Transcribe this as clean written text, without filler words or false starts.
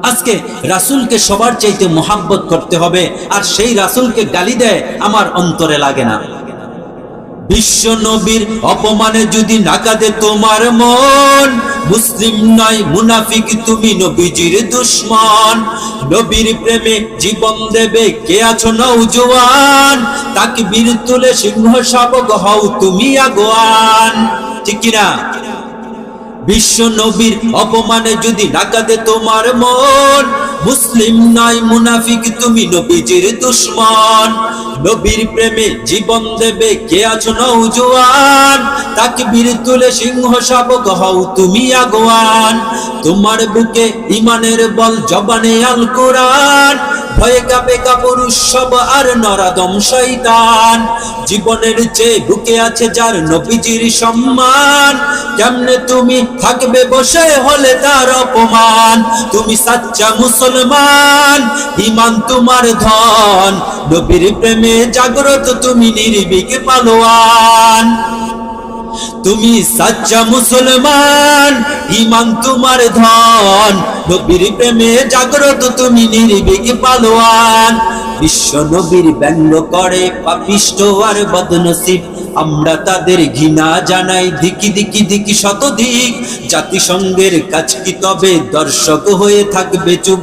আজকে রাসূলকে সবার চাইতে মোহাব্বত করতে হবে, আর সেই রাসূলকে গালি দেয় আমার অন্তরে লাগে না। বিশ্ব নবীর অপমানে যদি না কাঁদে তোমার মন, মুসলিম নয় মুনাফিক তুমি নবীজির দুশমন। নবীর প্রেমে জীবন দেবে কে আছো নওজোয়ান, তাকবীর তুলে সিংহ শাবক হও তুমি আগুয়ান। ঠিক কিনা? বিশ্ব নবীর অপমানে যদি না কাঁদে তোমার মন, মুসলিম নয় মুনাফিক তুমি নবীজির দুশমন। নবীর প্রেমে জীবন দেবে কে আছো নওজোয়ান, তাকবীর তুলে সিংহ শাবক হও তুমি আগুয়ান। তোমার বুকে ঈমানের বল জবানে আল কোরআন, ভয়ে কাঁপে কাপুরুষ সব আর নরাদম শয়তান। জীবনের চেয়ে বুকে আছে যার নবীজির সম্মান, কেমনে তুমি থাকবে বসে হলে তার অপমান। তুমি সাচ্চা মুসলমান, ঈমান তোমার ধন, নবীর প্রেমে জাগ্রত তুমি নির্ভীক পালোয়ান। তুমি সাচ্চা মুসলমান, ঈমান তোমার ধন, নবীর প্রেমে জাগ্রত তুমি নির্ভীক পালোয়ান। বিশ্ব নবীর ব্যঙ্গ করে পাপিষ্ঠ আর বদনসিব, আমরা তাদের ঘৃণা জানাই দিকি দিকি দিকি শতধিক। জাতিসংঘের কাজ কি তবে দর্শক হয়ে থাকবে চুপ?